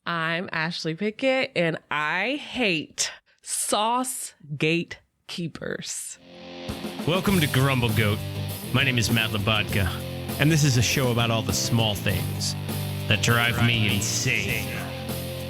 I'm Ashley Pickett, and I hate Sauce Gatekeepers. Welcome to Grumble Goat. My name is Matt Labodka, and this is a show about all the small things that drive me insane.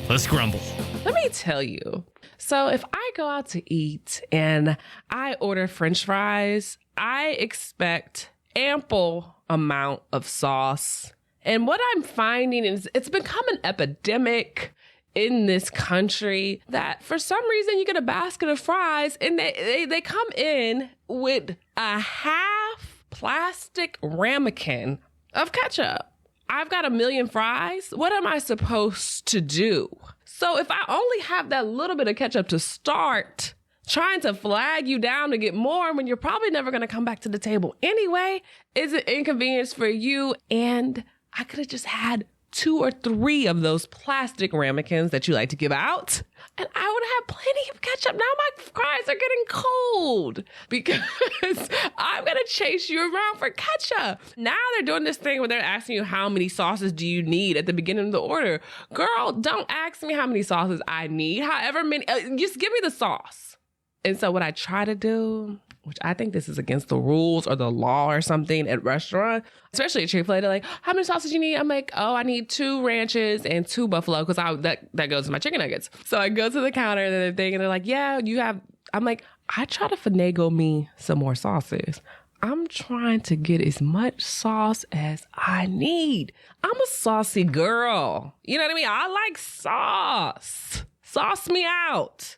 Let's grumble. Let me tell you. So if I go out to eat and I order French fries, I expect ample amount of sauce. And what I'm finding is it's become an epidemic in this country that for some reason you get a basket of fries and they come in with a half plastic ramekin of ketchup. I've got 1 million fries. What am I supposed to do? So if I only have that little bit of ketchup to start, trying to flag you down to get more when you're probably never going to come back to the table anyway is an inconvenience for you. And I could have just had 2 or 3 of those plastic ramekins that you like to give out, and I would have had plenty of ketchup. Now my fries are getting cold because I'm going to chase you around for ketchup. Now they're doing this thing where they're asking you how many sauces do you need at the beginning of the order. Girl, don't ask me how many sauces I need. However many, just give me the sauce. And so what I try to do, which I think this is against the rules or the law or something at restaurant, especially at Chick-fil-A, they're like, how many sauces you need? I'm like, oh, I need 2 ranches and 2 buffalo because that goes to my chicken nuggets. So I go to the counter and they're like, yeah, you have, I'm like, I try to finagle me some more sauces. I'm trying to get as much sauce as I need. I'm a saucy girl. You know what I mean? I like sauce. Sauce me out.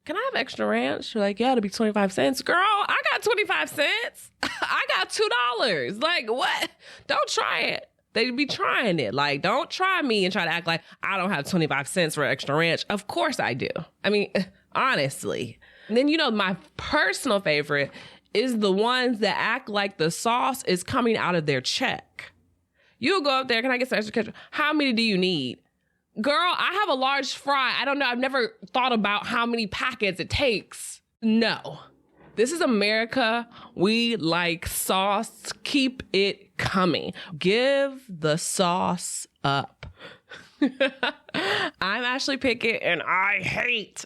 Can I have extra ranch? You're like, yeah, it'll be 25 cents. Girl, I got 25 cents. I got $2. Like, what? Don't try it. They be trying it. Like, don't try me and try to act like I don't have 25 cents for extra ranch. Of course I do. I mean, honestly. And then, my personal favorite is the ones that act like the sauce is coming out of their check. You'll go up there, can I get some extra ketchup? How many do you need? Girl, I have a large fry. I don't know. I've never thought about how many packets it takes. No. This is America. We like sauce. Keep it coming. Give the sauce up. I'm Ashley Pickett, and I hate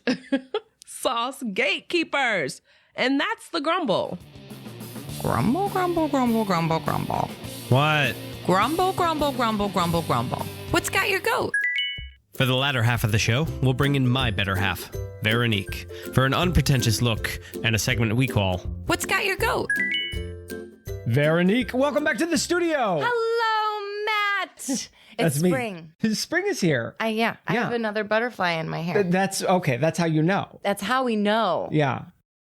Sauce Gatekeepers. And that's the grumble. Grumble, grumble, grumble, grumble, grumble. What? Grumble, grumble, grumble, grumble, grumble. What's got your goat? For the latter half of the show, we'll bring in my better half, Veronique, for an unpretentious look and a segment we call What's got your goat? Veronique, welcome back to the studio. Hello, Matt. It's That's me. spring. Spring is here. I have another butterfly in my hair. That's okay. That's how you know. That's how we know. Yeah.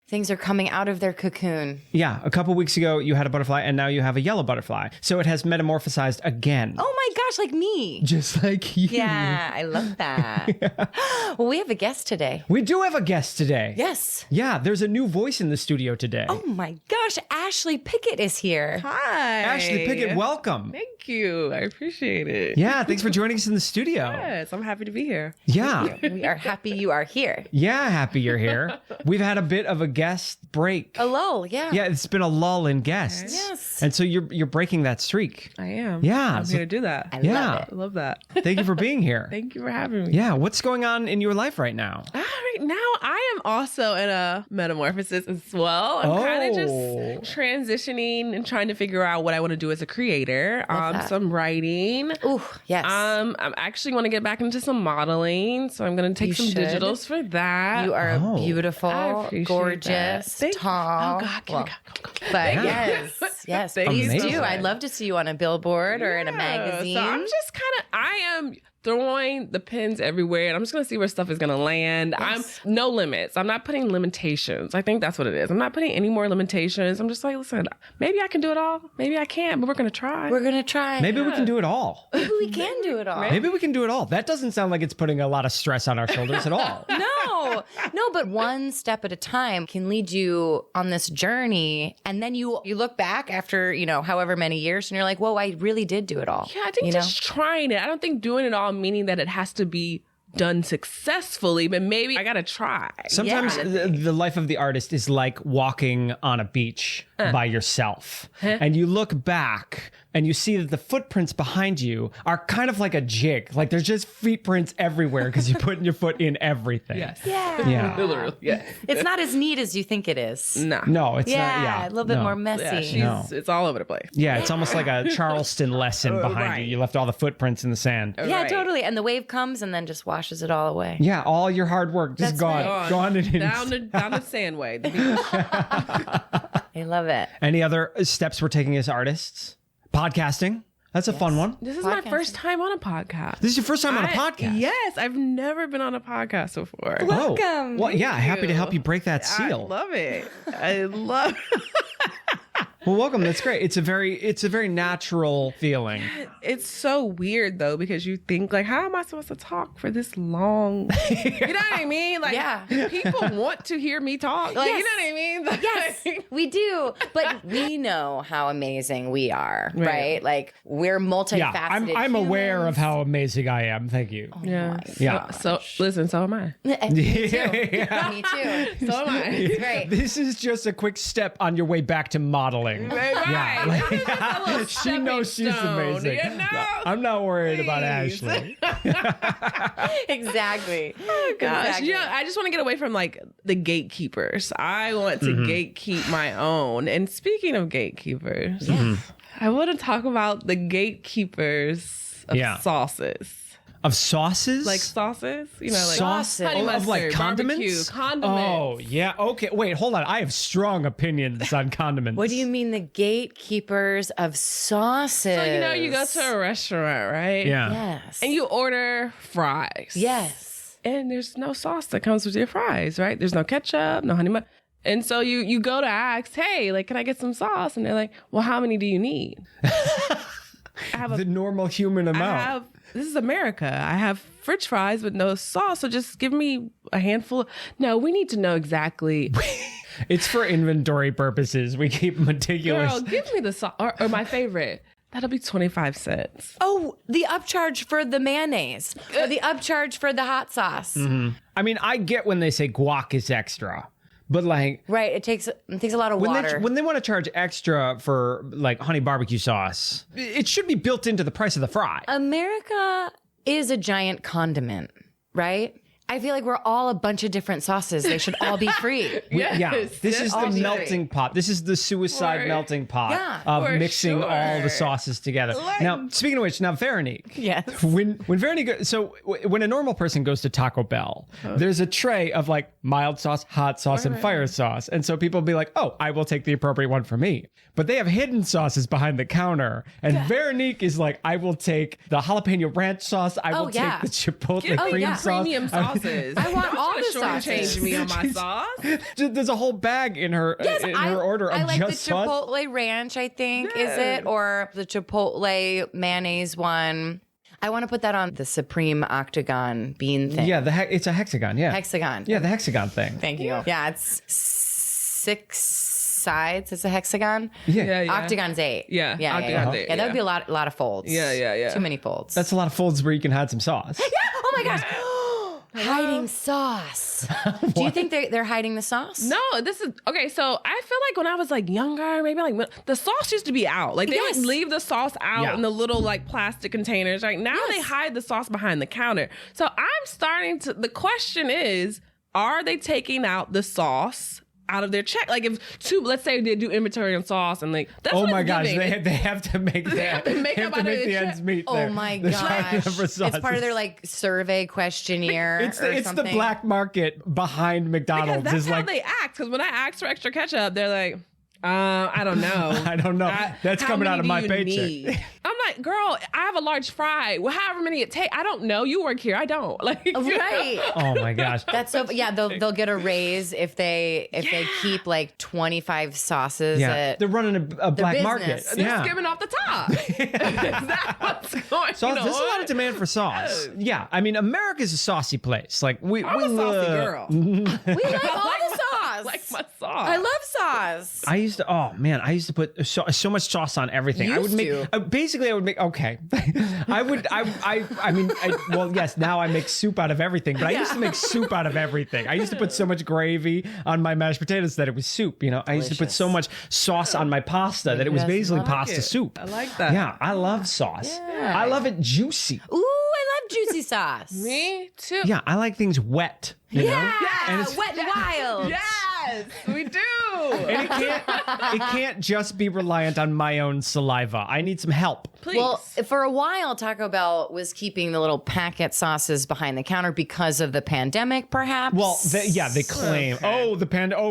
Things are coming out of their cocoon. Yeah. A couple weeks ago, you had a butterfly, and now you have a yellow butterfly. So it has metamorphosized again. Oh my gosh, like me. Just like you. Yeah, I love that. Well, we have a guest today. We do have a guest today. Yes. Yeah, there's a new voice in the studio today. Oh my gosh, Ashley Pickett is here. Hi. Ashley Pickett, welcome. Thank you. I appreciate it. Yeah, thanks for joining us in the studio. Yes, I'm happy to be here. Yeah. We are happy you are here. Yeah, happy you're here. We've had a bit of a guest break. A lull, yeah. Yeah, it's been a lull in guests. Yes. And so you're breaking that streak. I am. Yeah, I'm so- here to do that. I Yeah. love it. I love that. Thank you for being here. Thank you for having me. Yeah, what's going on in your life right now? Right now, I am also in a metamorphosis as well. I'm kind of just transitioning and trying to figure out what I want to do as a creator. that. So I'm writing. Ooh, yes. I'm actually want to get back into some modeling, so I'm going to take You some should. digitals for that. You are Oh. I beautiful, appreciate gorgeous, that. Thank- tall. Oh God, Well, go. but Yeah. yes, Thank please you. do. I'd love to see you on a billboard or in a magazine. So I'm just I am throwing the pins everywhere, and I'm just going to see where stuff is going to land. Yes. I'm no limits. I'm not putting limitations. I think that's what it is. I'm not putting any more limitations. I'm just like, listen, maybe I can do it all. Maybe I can't, but we're going to try. We're gonna try. Maybe we can do it all. Maybe we can do it all. Maybe we can do it all. That doesn't sound like it's putting a lot of stress on our shoulders at all. No, but one step at a time can lead you on this journey, and then you look back after however many years, and you're like, whoa, I really did do it all. Yeah, I think just trying it. I don't think doing it all meaning that it has to be done successfully, but maybe I gotta try. Sometimes the life of the artist is like walking on a beach by yourself. And you look back and you see that the footprints behind you are kind of like a jig. Like there's just feet prints everywhere because you're putting your foot in everything. Yes. Yeah. Yeah. Literally. Yeah. It's not as neat as you think it is. No. No, it's Yeah, not. Yeah. a little bit No. more messy. Yeah, No. it's all over the place. Yeah, it's almost like a Charleston lesson behind Right. you. You left all the footprints in the sand. Yeah, Right. totally. And the wave comes and then just washes it all away. Yeah, all your hard work just That's gone. right. Gone and Down the sandway. The beach. I love it. Any other steps we're taking as artists? Podcasting. That's a fun one. This is my Podcasting. first time on a podcast. This is your first time on a podcast? Yes, I've never been on a podcast before. Welcome. Oh, well, yeah, happy to help you break that I seal. love it. I love Well, welcome. That's great. It's a very natural feeling. It's so weird though, because you think like, how am I supposed to talk for this long? You know what I mean? Like Yeah. people want to hear me talk. Like, Yes. you know what I mean? Like, Yes, we do. But we know how amazing we are, right? Like we're multifaceted. Yeah, I'm aware of how amazing I am. Thank you. Yeah. Yeah. So listen, so am I. Me too. Yeah. Me too. So am I. It's great. This is just a quick step on your way back to modeling. Right. Yeah, This is like- just a little She knows she's stepping stone, amazing. You know? I'm not worried about Please. Ashley. Exactly. Gosh, Exactly. yeah, I just want to get away from like the gatekeepers. I want to gatekeep my own. And speaking of gatekeepers, I want to talk about the gatekeepers of Yeah. sauces. Of sauces? Like sauces, you know, like Sauce honey of mustard, like condiments? barbecue, condiments. Oh, yeah. Okay. Wait, hold on. I have strong opinions on condiments. What do you mean the gatekeepers of sauces? So you know, you go to a restaurant, right? Yeah. Yes. And you order fries. Yes. And there's no sauce that comes with your fries, right? There's no ketchup, no honey mustard. And so you go to ask, hey, like, can I get some sauce? And they're like, well, how many do you need? I have The normal human amount. this is America. I have French fries with no sauce, so just give me a handful. No, we need to know exactly. It's for inventory purposes. We keep meticulous. Girl, give me the sauce. Or my favorite. That'll be 25 cents. Oh, the upcharge for the mayonnaise or the upcharge for the hot sauce. I mean, I get when they say guac is extra, but like Right. It takes a lot of water. when they want to charge extra for like honey barbecue sauce, it should be built into the price of the fry. America is a giant condiment, right? I feel like we're all a bunch of different sauces. They should all be free. Yeah, this is the all melting pot. This is the suicide For- melting pot Yeah, of for mixing all the sure. sauces together. Like- Now, speaking of which, now Veronique. Yes. When Veronique, when a normal person goes to Taco Bell, there's a tray of like mild sauce, hot sauce, and fire sauce, and so people be like, "Oh, I will take the appropriate one for me." But they have hidden sauces behind the counter, and Veronique is like, "I will take the jalapeno ranch sauce. I will yeah. take the chipotle Give me cream the sauce." premium sauces. I want Don't all try the to shortchange sauces. me on my sauce. There's a whole bag in her her order of I like just the sauce. Chipotle ranch, I think, is Yeah. it? Or the Chipotle mayonnaise one. I want to put that on the Supreme Octagon bean thing. Yeah, it's a hexagon. Yeah, Hexagon. Yeah, the hexagon thing. Thank you. Yeah, it's 6 sides. It's a hexagon. Yeah. Octagon's 8. Yeah, Yeah, Octagon's yeah. 8, Yeah, that would yeah. be a lot of folds. Yeah. Too many folds. That's a lot of folds where you can hide some sauce. yeah. Oh my gosh. Hiding sauce. Do you think they're hiding the sauce? No, this is okay. So I feel like when I was like younger, maybe like the sauce used to be out. Like they Yes. would leave the sauce out Yeah. in the little like plastic containers. Right now they Yes. hide the sauce behind the counter. So I'm starting to. The question is, are they taking out the sauce out of their check? Like if let's say they do inventory on sauce and like that's Oh what my it's gosh, giving. they have to make that. to make They have up to out of make the their ends check. meet. Oh there. my They're trying gosh. to number It's part of sauces. their like survey questionnaire It's or the something. black market behind Because McDonald's. that's Is how like they act. Because when I ask for extra ketchup, they're like, I don't know. I don't know. That's How coming many out of do my you paycheck. need? I'm like, girl, I have a large fry. Well, however many it takes. I don't know. You work here. I don't. Like, Right. Oh my gosh. That's so yeah, they'll get a raise if they keep like 25 sauces Yeah, at they're running a black market. business. They're Yeah. skimming off the top. Is that what's going Sauce, on? there's a lot of demand for sauce. Yeah, I mean, America's a saucy place. Like we I'm a saucy love- girl. We like all the sauce. I like my sauce. sauce. I love sauce. I used to put so much sauce on everything. I would make basically I would make well, yes, now I make soup out of everything, but I used to make soup out of everything. I used to put so much gravy on my mashed potatoes that it was soup, you know. I used to put so much sauce on my pasta that it was basically pasta soup. I like that. Yeah, I love sauce. Yeah. I love it juicy. Ooh, I love juicy sauce. Me too. Yeah, I like things wet. You know? And it's wet and wild. Yes, we do. And it can't just be reliant on my own saliva. I need some help. Please. Well, for a while, Taco Bell was keeping the little packet sauces behind the counter because of the pandemic, perhaps. Well, they claim,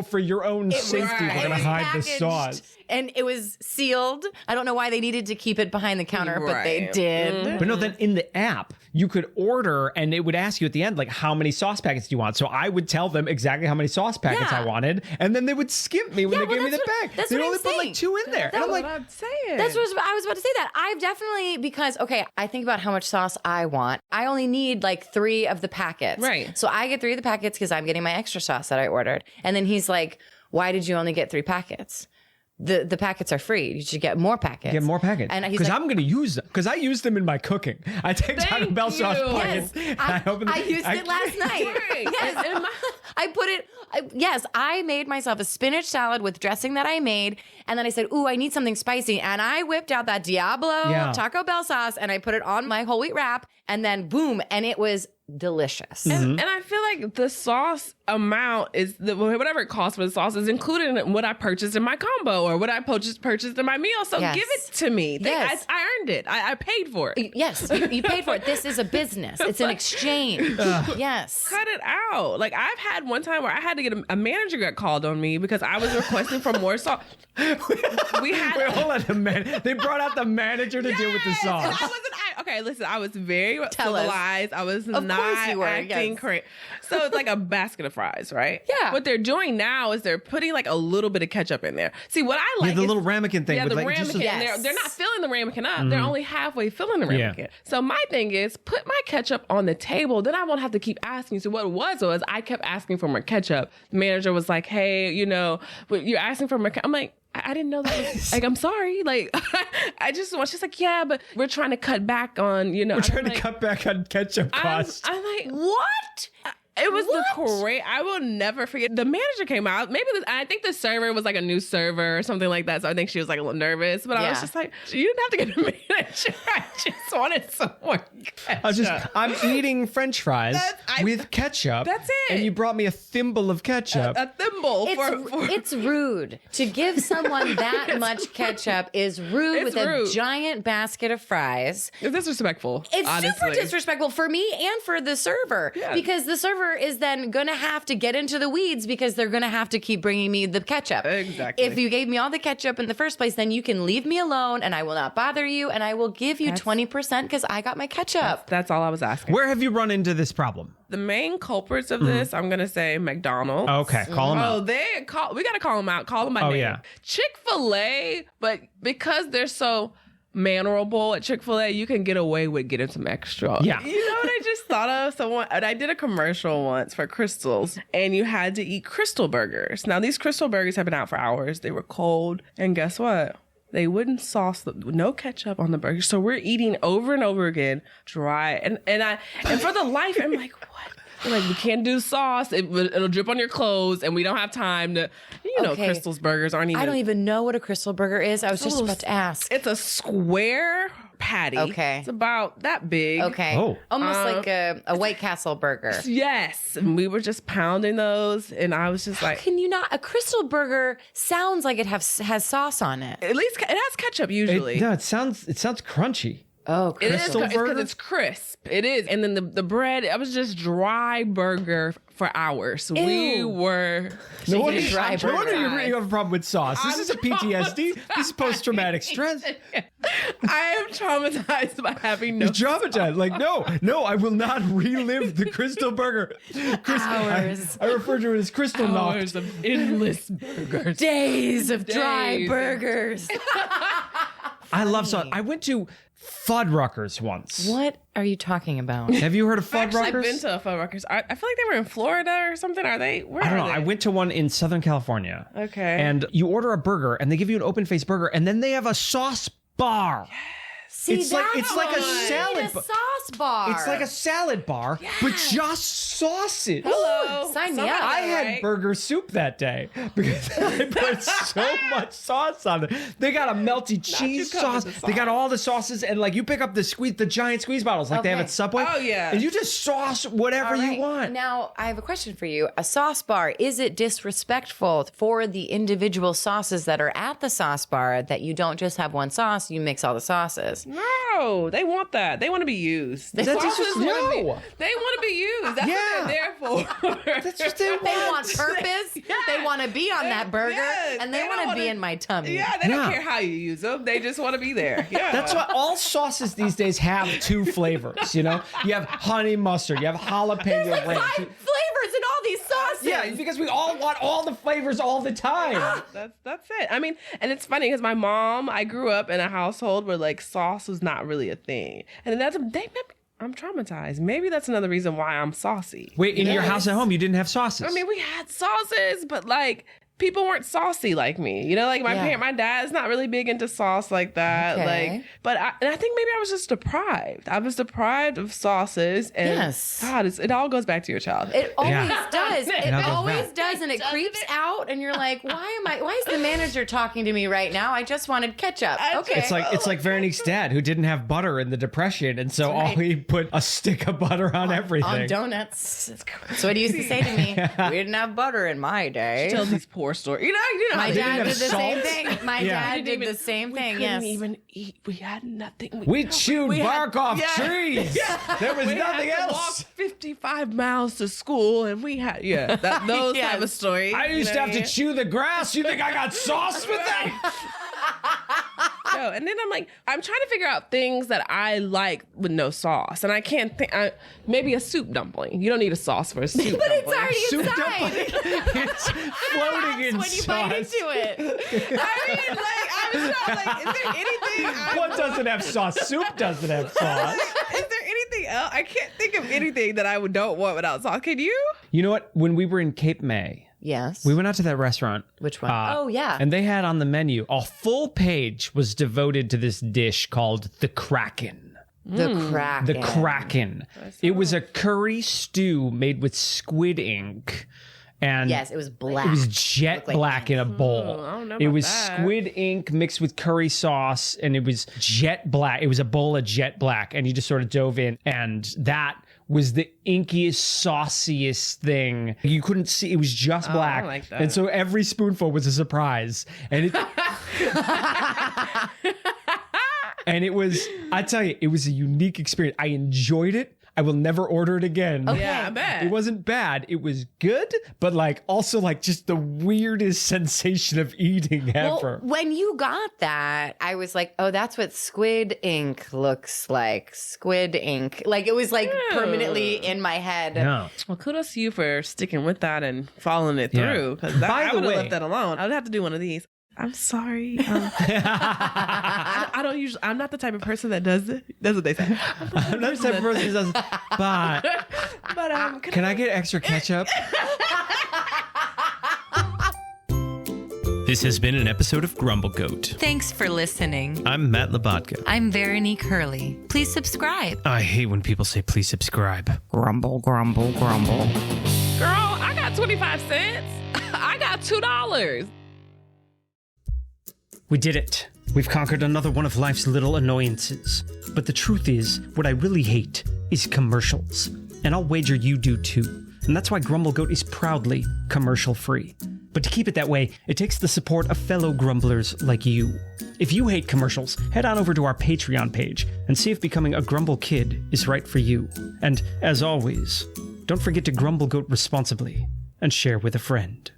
for your own safety, we're going to hide the sauce. And it was sealed. I don't know why they needed to keep it behind the counter, but they did. But no, then in the app, you could order and it would ask you at the end, like, how many sauce packets do you want? So I would tell them exactly how many sauce packets I wanted. And then they would skip me when they gave me the bag. They'd only put like 2 in there. And I'm like, I'm saying. That's what I was about to say that. I've definitely, because, I think about how much sauce I want. I only need like 3 of the packets. Right. So I get 3 of the packets because I'm getting my extra sauce that I ordered. And then he's like, why did you only get 3 packets? The packets are free. You should get more packets. Get more packets. And he's because like, I'm going to use them. Because I use them in my cooking. I take Taco Bell sauce packets. Yes, and I used it last night. Yes, I put it. I made myself a spinach salad with dressing that I made, and then I said, "Ooh, I need something spicy," and I whipped out that Diablo Taco Bell sauce, and I put it on my whole wheat wrap, and then boom, and it was delicious. And I feel like the sauce amount is whatever it costs for the sauce is included in what I purchased in my combo or what I purchased in my meal. So give it to me. Yes. I earned it. I paid for it. Yes, you paid for it. This is a business. It's an exchange. Yes. Cut it out. Like I've had one time where I had to get a manager got called on me because I was requesting for more sauce. Wait, hold on. They brought out the manager to deal with the sauce. Okay, listen, I was very civilized. I was not acting crazy. So it's like a basket of fries, right? Yeah. What they're doing now is they're putting like a little bit of ketchup in there. See, what I like the little ramekin thing. Yeah, with the like ramekin. They're not filling the ramekin up. They're only halfway filling the ramekin. So my thing is, put my ketchup on the table. Then I won't have to keep asking. So what it was I kept asking for more ketchup. The manager was like, hey, you're asking for more ketchup. I'm like, I didn't know that was, like, I'm sorry. Like, she's like, yeah, but we're trying to cut back on, We're trying to cut back on ketchup costs. I'm like, What? It was the great. I will never forget. The manager came out. I think the server was like a new server or something like that. So I think she was like a little nervous. But I was just like, you didn't have to get a manager. I just wanted some more ketchup. I'm eating French fries with ketchup. That's it. And you brought me a thimble of ketchup. A thimble. It's rude. To give someone that much ketchup is rude with a giant basket of fries. It's disrespectful. It's honestly. super disrespectful for me and for the server because the server is then going to have to get into the weeds because they're going to have to keep bringing me the ketchup. Exactly. If you gave me all the ketchup in the first place, then you can leave me alone and I will not bother you and I will give you 20% because I got my ketchup. That's all I was asking. Where have you run into this problem? The main culprits of this, I'm going to say McDonald's. Okay, call them out. We got to call them out. Call them by name. Yeah. Chick-fil-A, but because they're so mannerable at Chick-fil-A, you can get away with getting some extra. Yeah. You know what I just thought of? I did a commercial once for Crystals, and you had to eat Crystal burgers. Now, these Crystal burgers have been out for hours. They were cold, and guess what? They wouldn't sauce no ketchup on the burger. So we're eating over and over again, dry. And for the life, I'm like, what? They're like, we can't do sauce. It'll drip on your clothes, and we don't have time to, Crystal's burgers aren't even. I don't even know what a Crystal burger is. I was just about to ask. It's a square patty. Okay. It's about that big. Okay. Oh. Almost like a White Castle burger. Yes. And we were just pounding those, and I was just like, Can you not? A Crystal burger sounds like it has sauce on it. at least it has ketchup usually. It sounds crunchy. Oh, It is Crystal because it's crisp. It is. And then the bread, it was just dry burger for hours. Ew. We were No wonder dry you burger. have a problem with sauce. This is a PTSD. This is post-traumatic stress. I am traumatized by having no You're traumatized. Like, no, I will not relive the Crystal burger. Hours. I refer to it as Crystal knocked. hours of endless burgers. Days of dry Days. burgers. I love sauce. I went to Fuddruckers once. What are you talking about? Have you heard of Fuddruckers? I've been to a Fuddruckers. I feel like they were in Florida or something. Are they? Where I don't are know. they? I went to one in Southern California. Okay. And you order a burger, and they give you an open-faced burger, and then they have a sauce bar. See, It's like a salad a bar. sauce bar. It's like a salad bar, but just sauces. Hello. Sign me Somehow up. I had right? burger soup that day because I put so much sauce on it. They got a melty cheese you covered sauce. the They got sauce. all the sauces, and like you pick up the giant squeeze bottles like they have Okay. at Subway. Oh, yeah. and you just sauce whatever All right. you want. Now, I have a question for you. A sauce bar, is it disrespectful for the individual sauces that are at the sauce bar that you don't just have one sauce, you mix all the sauces? No, they want that. They want to be used. That's just Sauces wanna be- no. They want to be used. That's Yeah. what they're there for. That's just they They want purpose. Yes. They want to be on that burger, Yes. and they They want don't to be wanna- in my tummy. Yeah, they Yeah. don't care how you use them. They just want to be there. Yeah. That's why all sauces these days have two flavors. You know, you have honey mustard, you have jalapeno Like ranch. 5 flavors in all these sauces. Yeah, because we all want all the flavors all the time. That's it. I mean, and it's funny because my mom, I grew up in a household where like sauce was not really a thing, and I'm traumatized. Maybe that's another reason why I'm saucy. Wait, in your house at home, you didn't have sauces? I mean, we had sauces, but like people weren't saucy like me. You know, like my dad's not really big into sauce like that. Okay. Like, but I think maybe I was just deprived. I was deprived of sauces, and Yes. God, it all goes back to your childhood. It always Yeah. does. It all goes always back. does, and it creeps out, and you're like, why is the manager talking to me right now? I just wanted ketchup. Okay. It's like Veronique's dad, who didn't have butter in the Depression, and so all he put a stick of butter on everything. on donuts. So what he used to say to me, we didn't have butter in my day. Tells these poor stories. You know My how dad have did the same salt? thing. My Yeah. dad did the same thing. Yes. couldn't even eat. We had nothing. We chewed we had- bark off yeah. trees. There was We nothing had to else. walk 55 miles to school, and we had those type of stories. I used to have to chew the grass. You think I got sauce with that? No, and then I'm trying to figure out things that I like with no sauce, and I can't think. Maybe a soup dumpling. You don't need a sauce for a soup But it's dumpling. already Soup inside. It's floating in When you sauce. bite into it. I mean, I was trying, is there anything? What doesn't have sauce? Soup doesn't have sauce. Is there anything else? I can't think of anything that I don't want without sauce. Can you? You know what? When we were in Cape May, Yes. we went out to that restaurant. Which one? Oh, yeah. And they had on the menu, a full page was devoted to this dish called the Kraken. The Kraken. The Kraken. It was a curry stew made with squid ink. And Yes, it was black. it was jet Looked like black in a bowl. I don't know It about was that. squid ink mixed with curry sauce, and it was jet black. It was a bowl of jet black, and you just sort of dove in, and that was the inkiest, sauciest thing. You couldn't see; it was just black, like that. and so every spoonful was a surprise. And it, and it was, I tell you, it was a unique experience. I enjoyed it. I will never order it again. Yeah, I bet. It wasn't bad. It was good, but also just the weirdest sensation of eating ever. Well, when you got that, I was like, oh, that's what squid ink looks like. Squid ink. Like, it was permanently in my head. Yeah. Well, kudos to you for sticking with that and following it Yeah. through. Because By I the would have way- left that alone. I would have to do one of these. I'm sorry. I don't usually. I'm not the type of person that does it. That's what they say. I'm not the type of person who does, but But can I get extra ketchup? This has been an episode of Grumble Goat. Thanks for listening. I'm Matt Labatka. I'm Veronique Hurley. Please subscribe. I hate when people say please subscribe. Grumble, grumble, grumble. girl, I got 25 cents. I got $2. We did it. We've conquered another one of life's little annoyances. But the truth is, what I really hate is commercials. And I'll wager you do too. And that's why Grumble Goat is proudly commercial free. But to keep it that way, it takes the support of fellow grumblers like you. If you hate commercials, head on over to our Patreon page and see if becoming a Grumble Kid is right for you. And as always, don't forget to Grumble Goat responsibly and share with a friend.